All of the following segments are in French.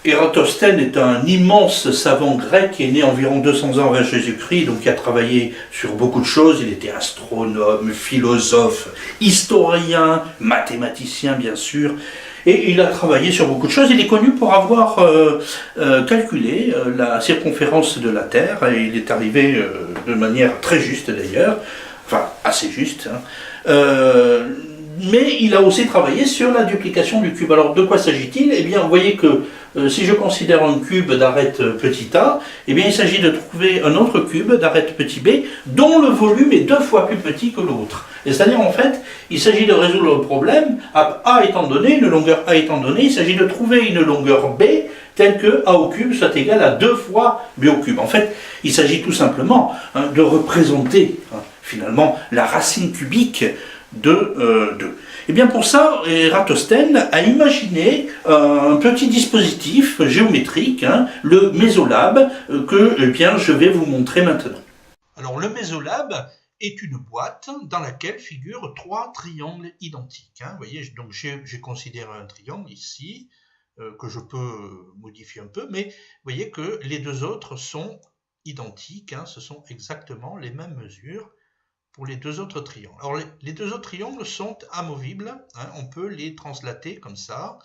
Ératosthène est un immense savant grec qui est né environ 200 ans avant Jésus-Christ, donc qui a travaillé sur beaucoup de choses. Il était astronome, philosophe, historien, mathématicien bien sûr, et il a travaillé sur beaucoup de choses. Il est connu pour avoir calculé la circonférence de la Terre, et il est arrivé de manière très juste d'ailleurs, enfin assez juste, hein. Mais il a aussi travaillé sur la duplication du cube. Alors de quoi s'agit-il? Eh bien, vous voyez que si je considère un cube d'arête petit a, eh bien il s'agit de trouver un autre cube d'arête petit b dont le volume est 2 fois plus petit que l'autre. C'est-à-dire en fait, il s'agit de résoudre le problème, a étant donné, une longueur a étant donnée, il s'agit de trouver une longueur b telle que a au cube soit égal à 2 fois b au cube. En fait, il s'agit tout simplement de représenter finalement la racine cubique de 2. Et bien pour ça, Ératosthène a imaginé un petit dispositif géométrique, le mésolabe, que je vais vous montrer maintenant. Alors le mésolabe est une boîte dans laquelle figurent 3 triangles identiques. Vous voyez, donc j'ai considéré un triangle ici, que je peux modifier un peu, mais vous voyez que les 2 autres sont identiques, ce sont exactement les mêmes mesures pour les 2 autres triangles. Alors les 2 autres triangles sont amovibles, on peut les translater comme ça,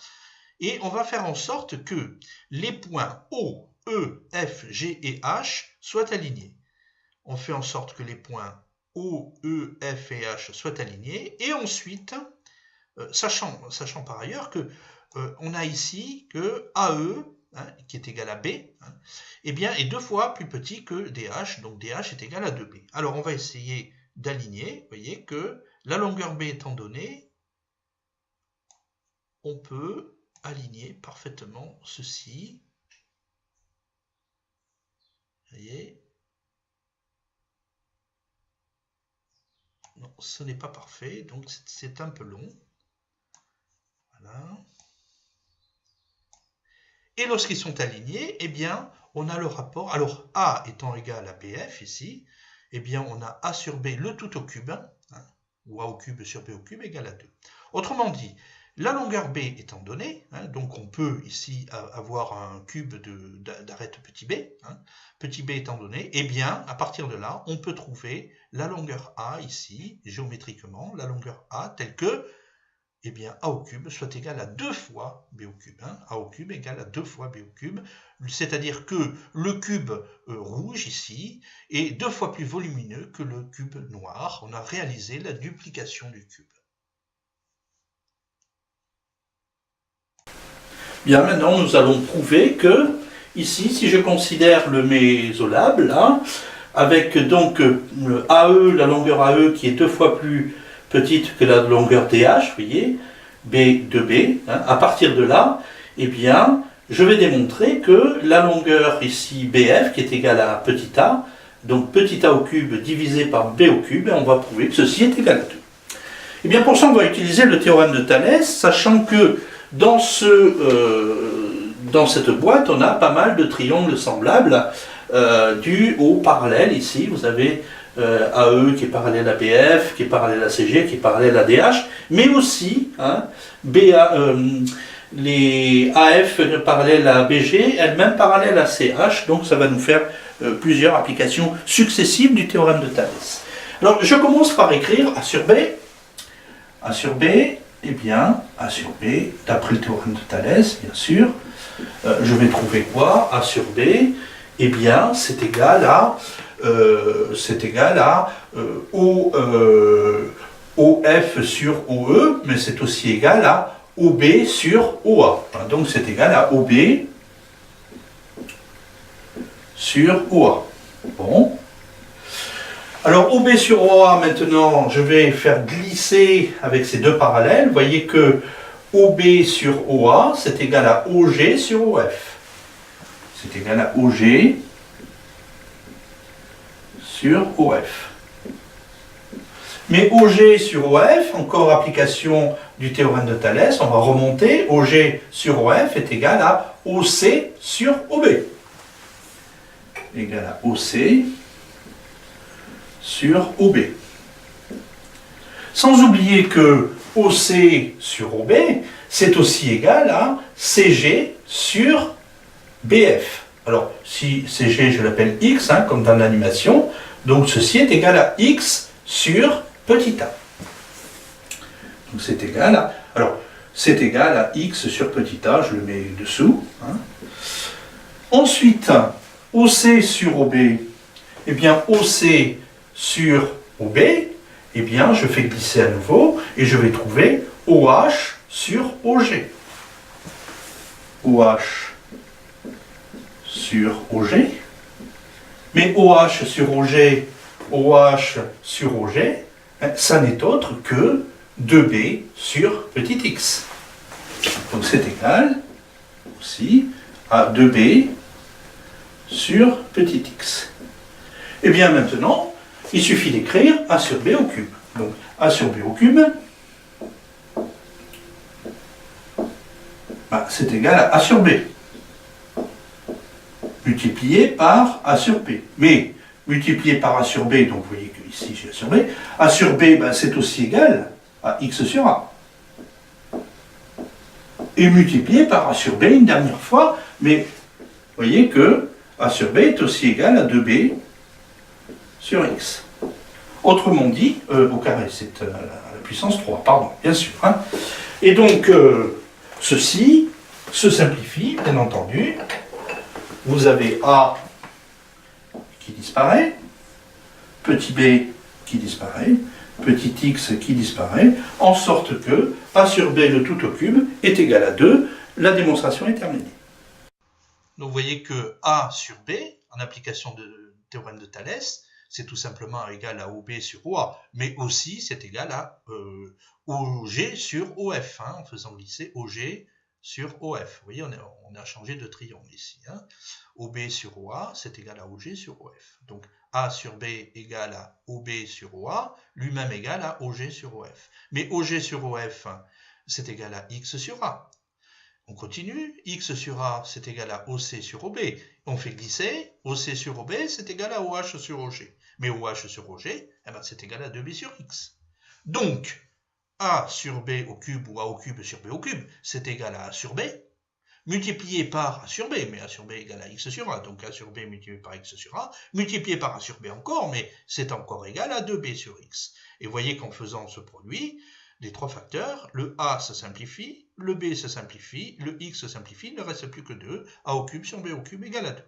et on va faire en sorte que les points O, E, F, G et H soient alignés. On fait en sorte que les points O, E, F et H soient alignés, et ensuite, sachant par ailleurs que on a ici que AE, qui est égal à B, eh bien, est 2 fois plus petit que DH, donc DH est égal à 2B. Alors on va essayer d'aligner. Vous voyez que la longueur B étant donnée, on peut aligner parfaitement ceci. Vous voyez? Non, ce n'est pas parfait, donc c'est un peu long. Voilà. Et lorsqu'ils sont alignés, eh bien, on a le rapport. Alors, A étant égal à BF ici, eh bien, on a A sur B le tout au cube, ou A au cube sur B au cube égale à 2. Autrement dit, la longueur B étant donnée, donc on peut ici avoir un cube d'arête petit b, petit b étant donné, eh bien, à partir de là, on peut trouver la longueur A ici, géométriquement, la longueur A telle que, eh bien, A au cube soit égal à 2 fois B au cube. A au cube égale à 2 fois B au cube. C'est-à-dire que le cube rouge ici est 2 fois plus volumineux que le cube noir. On a réalisé la duplication du cube. Bien, maintenant nous allons prouver que, ici, si je considère le mésolabe, là, avec donc AE, la longueur AE qui est 2 fois plus petite que la longueur DH, vous voyez, B de B, à partir de là, eh bien, je vais démontrer que la longueur ici BF, qui est égale à petit a, donc petit a au cube divisé par B au cube, et on va prouver que ceci est égal à 2. Et bien pour ça, on va utiliser le théorème de Thalès, sachant que dans cette boîte, on a pas mal de triangles semblables dus au parallèle. Ici, vous avez AE qui est parallèle à BF, qui est parallèle à CG, qui est parallèle à DH, mais aussi les AF parallèles à BG, elles-mêmes parallèles à CH, donc ça va nous faire plusieurs applications successives du théorème de Thalès. Alors je commence par écrire A sur B. A sur B, eh bien, A sur B, d'après le théorème de Thalès, bien sûr, je vais trouver quoi? A sur B, eh bien, c'est égal à OF sur OE, mais c'est aussi égal à OB sur OA. Donc c'est égal à OB sur OA. Bon. Alors OB sur OA, maintenant, je vais faire glisser avec ces 2 parallèles. Vous voyez que OB sur OA, c'est égal à OG sur OF. C'est égal à OG sur OF. Mais OG sur OF, encore application du théorème de Thalès, on va remonter, OG sur OF est égal à OC sur OB. Égal à OC sur OB. Sans oublier que OC sur OB, c'est aussi égal à CG sur BF. Alors, si c'est G, je l'appelle X, hein, comme dans l'animation. Donc, ceci est égal à X sur petit a. Donc, c'est égal à... Alors, c'est égal à X sur petit a, je le mets dessous. Hein. Ensuite, OC sur OB, eh bien, OC sur OB, eh bien, je fais glisser à nouveau et je vais trouver OH sur OG. OH sur OG. Mais OH sur OG, OH sur OG, ça n'est autre que 2B sur petit x. Donc c'est égal aussi à 2B sur petit x. Et bien maintenant, il suffit d'écrire A sur B au cube. Donc A sur B au cube, c'est égal à A sur B, multiplié par A sur B. Mais multiplié par A sur B, donc vous voyez que ici j'ai A sur B, c'est aussi égal à X sur A. Et multiplié par A sur B une dernière fois, mais vous voyez que A sur B est aussi égal à 2B sur X. Autrement dit, au carré, c'est la puissance 3, pardon, bien sûr. Hein. Et donc, ceci se simplifie, bien entendu. Vous avez A qui disparaît, petit b qui disparaît, petit x qui disparaît, en sorte que A sur B le tout au cube est égal à 2. La démonstration est terminée. Donc vous voyez que A sur B, en application du théorème de Thalès, c'est tout simplement égal à OB sur OA, mais aussi c'est égal à OG sur OF, hein, en faisant glisser OG sur OF. Vous voyez, on a changé de triangle ici. Hein. OB sur OA, c'est égal à OG sur OF. Donc A sur B égale à OB sur OA, lui-même égal à OG sur OF. Mais OG sur OF, c'est égal à X sur A. On continue, X sur A, c'est égal à OC sur OB. On fait glisser, OC sur OB, c'est égal à OH sur OG. Mais OH sur OG, c'est égal à 2B sur X. Donc, A sur B au cube ou A au cube sur B au cube, c'est égal à A sur B, multiplié par A sur B, mais A sur B égale à X sur A, donc A sur B multiplié par X sur A, multiplié par A sur B encore, mais c'est encore égal à 2B sur X. Et vous voyez qu'en faisant ce produit, les trois facteurs, le A se simplifie, le B se simplifie, le X se simplifie, il ne reste plus que 2, A au cube sur B au cube égale à 2.